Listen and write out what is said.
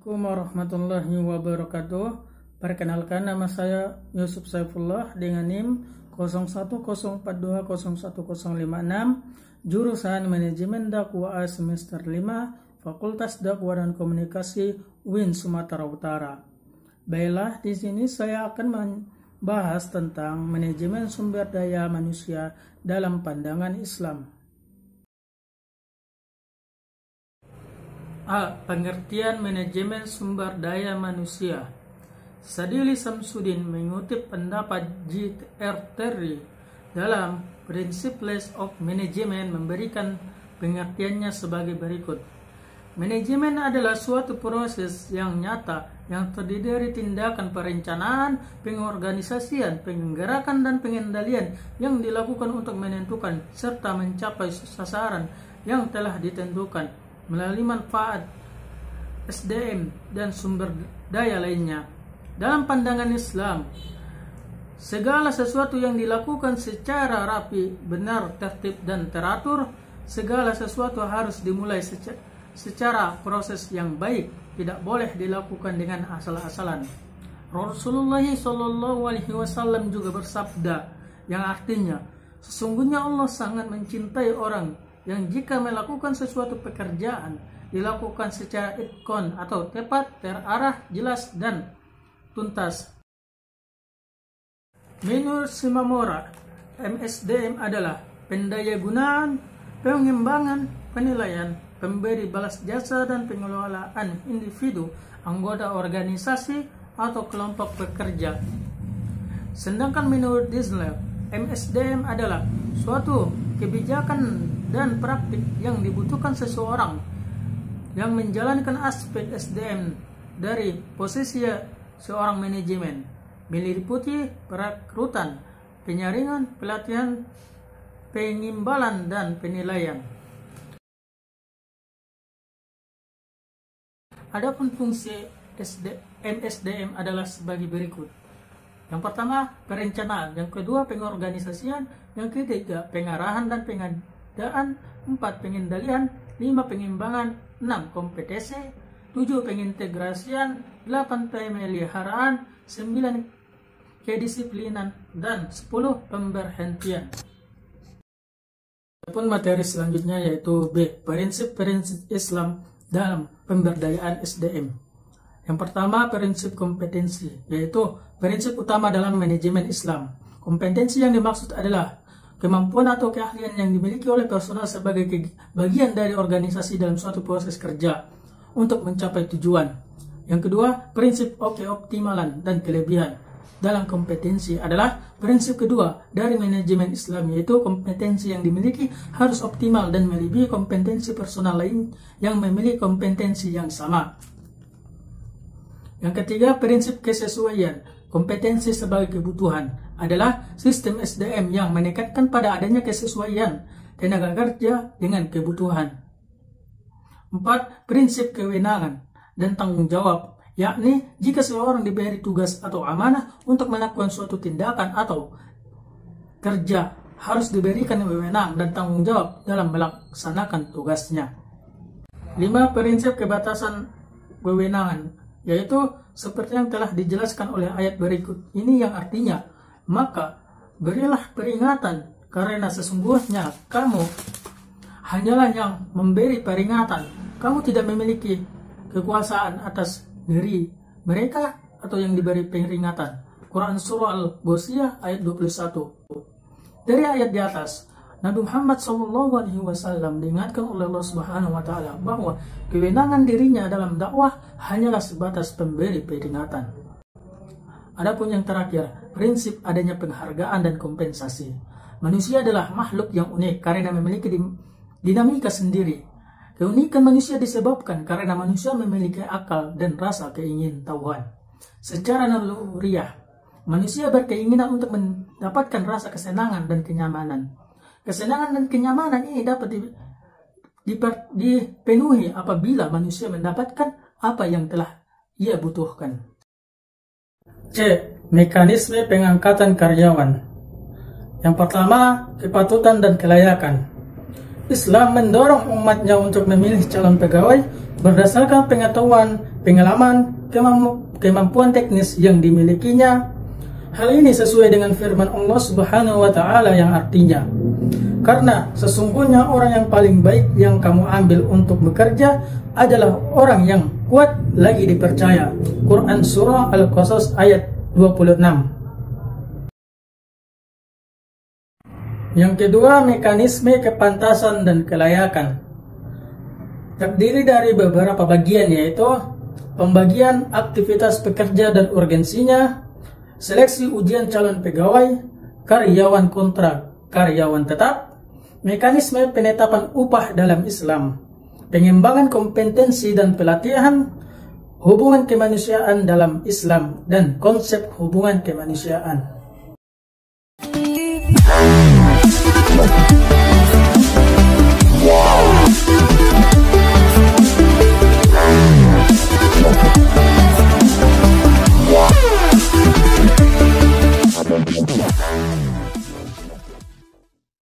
Assalamualaikum warahmatullahi wabarakatuh. Perkenalkan, nama saya Yusuf Saifullah dengan NIM 0104201056, jurusan Manajemen Dakwah semester 5, Fakultas Dakwah dan Komunikasi UIN Sumatera Utara. Baiklah, di sini saya akan membahas tentang manajemen sumber daya manusia dalam pandangan Islam. A. Pengertian manajemen sumber daya manusia. Sadili Samsudin mengutip pendapat J.R. Terry dalam Principles of Management, memberikan pengertiannya sebagai berikut. Manajemen adalah suatu proses yang nyata yang terdiri dari tindakan perencanaan, pengorganisasian, penggerakan, dan pengendalian yang dilakukan untuk menentukan serta mencapai sasaran yang telah ditentukan melalui manfaat SDM dan sumber daya lainnya. Dalam pandangan Islam, segala sesuatu yang dilakukan secara rapi, benar, tertib, dan teratur, segala sesuatu harus dimulai secara proses yang baik, tidak boleh dilakukan dengan asal-asalan. Rasulullah SAW juga bersabda yang artinya, sesungguhnya Allah sangat mencintai orang yang jika melakukan sesuatu pekerjaan dilakukan secara itqan atau tepat, terarah, jelas, dan tuntas. Menurut Shimamura, MSDM adalah pendayagunaan, pengembangan, penilaian, pemberi balas jasa, dan pengelolaan individu, anggota organisasi, atau kelompok pekerja. Sedangkan menurut Disler, MSDM adalah suatu kebijakan dan praktik yang dibutuhkan seseorang yang menjalankan aspek SDM dari posisi seorang manajemen, meliputi perekrutan, penyaringan, pelatihan, pengimbalan, dan penilaian. Adapun fungsi MSDM adalah sebagai berikut. Yang pertama, perencanaan. Yang kedua, pengorganisasian. Yang ketiga, pengarahan dan pengadaan. 4, pengendalian. 5, pengimbangan. 6, kompetensi. 7, pengintegrasian. 8, pemeliharaan. 9, kedisiplinan. Dan 10, pemberhentian. Adapun materi selanjutnya yaitu B, prinsip-prinsip Islam dalam pemberdayaan SDM. Yang pertama, prinsip kompetensi, yaitu prinsip utama dalam manajemen Islam. Kompetensi yang dimaksud adalah kemampuan atau keahlian yang dimiliki oleh personal sebagai bagian dari organisasi dalam suatu proses kerja untuk mencapai tujuan. Yang kedua, prinsip keoptimalan dan kelebihan dalam kompetensi adalah prinsip kedua dari manajemen Islam, yaitu kompetensi yang dimiliki harus optimal dan melebihi kompetensi personal lain yang memiliki kompetensi yang sama. Yang ketiga, prinsip kesesuaian. Kompetensi sebagai kebutuhan adalah sistem SDM yang menekankan pada adanya kesesuaian tenaga kerja dengan kebutuhan. 4, prinsip kewenangan dan tanggung jawab, yakni jika seseorang diberi tugas atau amanah untuk melakukan suatu tindakan atau kerja, harus diberikan wewenang dan tanggung jawab dalam melaksanakan tugasnya. 5, prinsip kebatasan wewenangan, yaitu seperti yang telah dijelaskan oleh ayat berikut ini, yang artinya, maka berilah peringatan karena sesungguhnya kamu hanyalah yang memberi peringatan. Kamu tidak memiliki kekuasaan atas diri mereka atau yang diberi peringatan. Quran Surah Al-Ghosiyah ayat 21. Dari ayat di atas, Nabi Muhammad SAW diingatkan oleh Allah Subhanahu wa Ta'ala bahwa kewenangan dirinya dalam dakwah hanyalah sebatas pemberi peringatan. Adapun yang terakhir, prinsip adanya penghargaan dan kompensasi. Manusia adalah makhluk yang unik karena memiliki dinamika sendiri. Keunikan manusia disebabkan karena manusia memiliki akal dan rasa keingintahuan. Secara naluriah, manusia berkeinginan untuk mendapatkan rasa kesenangan dan kenyamanan. Kesenangan dan kenyamanan ini dapat dipenuhi apabila manusia mendapatkan apa yang telah ia butuhkan. C. Mekanisme pengangkatan karyawan. Yang pertama, kepatutan dan kelayakan. Islam mendorong umatnya untuk memilih calon pegawai berdasarkan pengetahuan, pengalaman, kemampuan teknis yang dimilikinya. Hal ini sesuai dengan firman Allah Subhanahu wa Ta'ala yang artinya, karena sesungguhnya orang yang paling baik yang kamu ambil untuk bekerja adalah orang yang kuat lagi dipercaya. Quran Surah Al-Qasas ayat 26. Yang kedua, mekanisme kepantasan dan kelayakan. Terdiri dari beberapa bagian, yaitu pembagian aktivitas pekerja dan urgensinya, seleksi ujian calon pegawai, karyawan kontrak, karyawan tetap, mekanisme penetapan upah dalam Islam, pengembangan kompetensi dan pelatihan, hubungan kemanusiaan dalam Islam, dan konsep hubungan kemanusiaan.